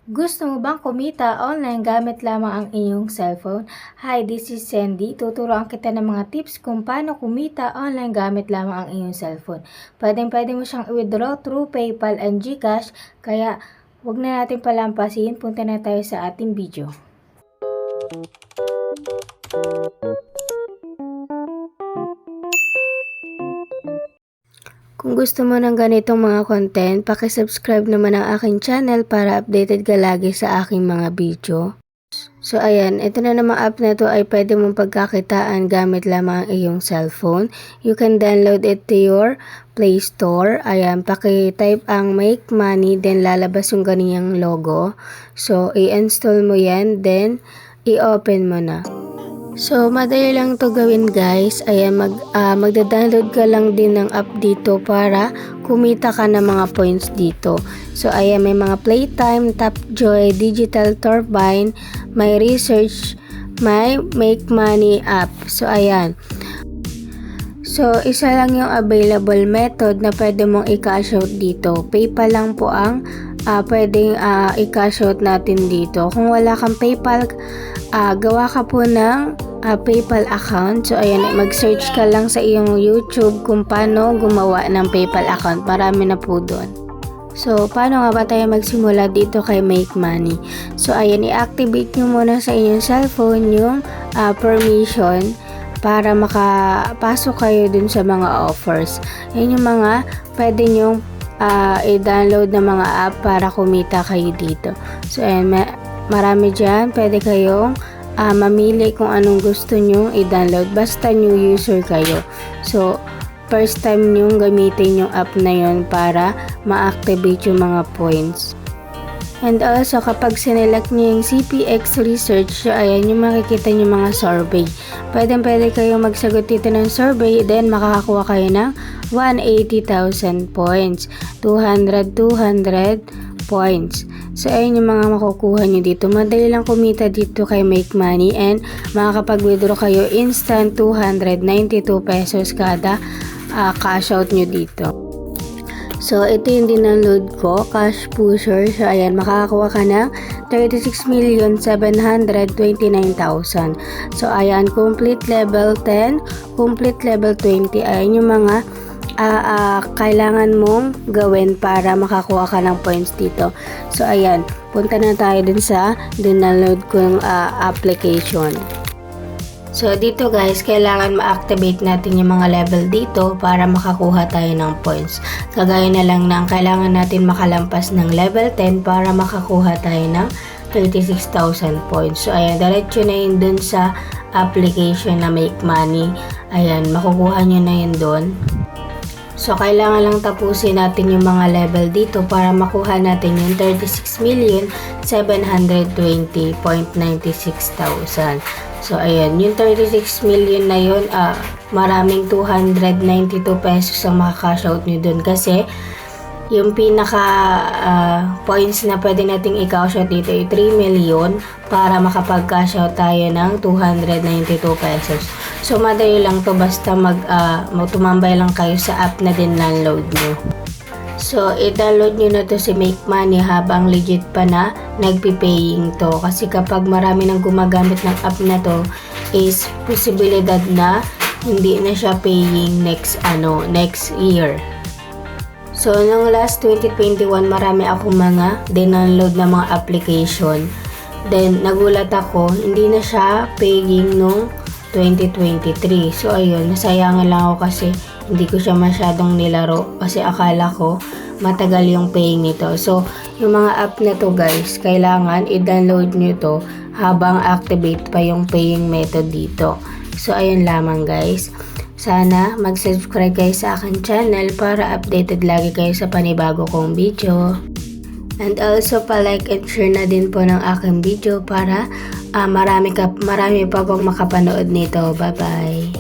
Gusto mo bang kumita online gamit lamang ang iyong cellphone? Hi, this is Sandy. Tuturuan kita ng mga tips kung paano kumita online gamit lamang ang iyong cellphone. Pwede mo siyang i-withdraw through PayPal and GCash, kaya huwag na natin palampasin. Punta na tayo sa ating video. Kung gusto mo ng ganitong mga content, paki-subscribe naman ang aking channel para updated ka lagi sa aking mga video. So ayan, ito na namang app na to ay pwede mong pagkakitaan gamit lamang ang iyong cellphone. You can download it to your Play Store. Ayan, paki-type ang Make Money, then lalabas yung ganiyang logo. So i-install mo yan, then i-open mo na. So, madali lang to gawin guys. Ayan, magda-download ka lang din ng app dito para kumita ka ng mga points dito. So, ayan, may mga Playtime, Tapjoy, Digital Turbine, may Research, may Make Money app. So, ayan. So, isa lang yung available method na pwede mong i-cash out dito. PayPal lang po ang pwedeng i-cash out natin dito. Kung wala kang PayPal, gawa ka po ng PayPal account. So ayan, mag-search ka lang sa iyong YouTube kung paano gumawa ng PayPal account. Marami na po doon. So paano nga ba tayo magsimula dito kay Make Money? So ayan, i-activate nyo muna sa inyong cellphone yung permission para makapasok kayo dun sa mga offers. Yan yung mga pwede nyong i-download na mga app para kumita kayo dito. So ayan, marami dyan. Pwede kayong mamili kung anong gusto nyong i-download. Basta new user kayo. So, first time nyong gamitin yung app na yun para ma-activate yung mga points. And also, kapag sinelect nyo yung CPX Research, so ayan yung makikita nyo mga survey. Pwede kayong magsagot dito ng survey, then makakakuha kayo ng 180,000 points, 200 points. So, ayun yung mga makukuha nyo dito. Madali lang kumita dito kay Make Money and makakapag-withdraw kayo instant 292 pesos kada cash out nyo dito. So, ito yung dinaload ko, Cash Pusher. So, ayan, makakakuha ka ng 36,729,000. So, ayan, complete level 10, complete level 20. Ayan yung mga kailangan mong gawin para makakuha ka ng points dito. So, ayan, punta na tayo dun sa dinaload kong application. So, dito guys, kailangan ma-activate natin yung mga level dito para makakuha tayo ng points. Kagaya na lang ng kailangan natin makalampas ng level 10 para makakuha tayo ng 36,000 points. So, ayan, diretso na yun dun sa application na Make Money. Ayan, makukuha nyo na yun dun. So, kailangan lang tapusin natin yung mga level dito para makuha natin yung 36,720,96,000. So, ayan, yung 36 million na yun, maraming 292 pesos ang makakash out nyo dun kasi yung pinaka points na pwede nating i-cash out dito ay 3 million para makapag-cash out tayo ng 292 pesos. So, madali lang to basta tumambay lang kayo sa app na din-download nyo. So, i-download nyo na to si Make Money habang legit pa na nagpi-paying to. Kasi kapag marami nang gumagamit ng app na to, is posibilidad na hindi na siya paying next year. So, nung last 2021, marami akong mga din-download na mga application. Then, nagulat ako, hindi na siya paying nung 2023. So, ayun, nasayangan lang ako kasi hindi ko siya masyadong nilaro kasi akala ko matagal yung paying nito. So, yung mga app na to guys, kailangan i-download nyo to habang activate pa yung paying method dito. So, ayun lamang guys. Sana mag-subscribe kayo sa akin channel para updated lagi kayo sa panibago kong video. And also pa-like and share na din po ng aking video para marami pa pong makapanood nito. Bye-bye!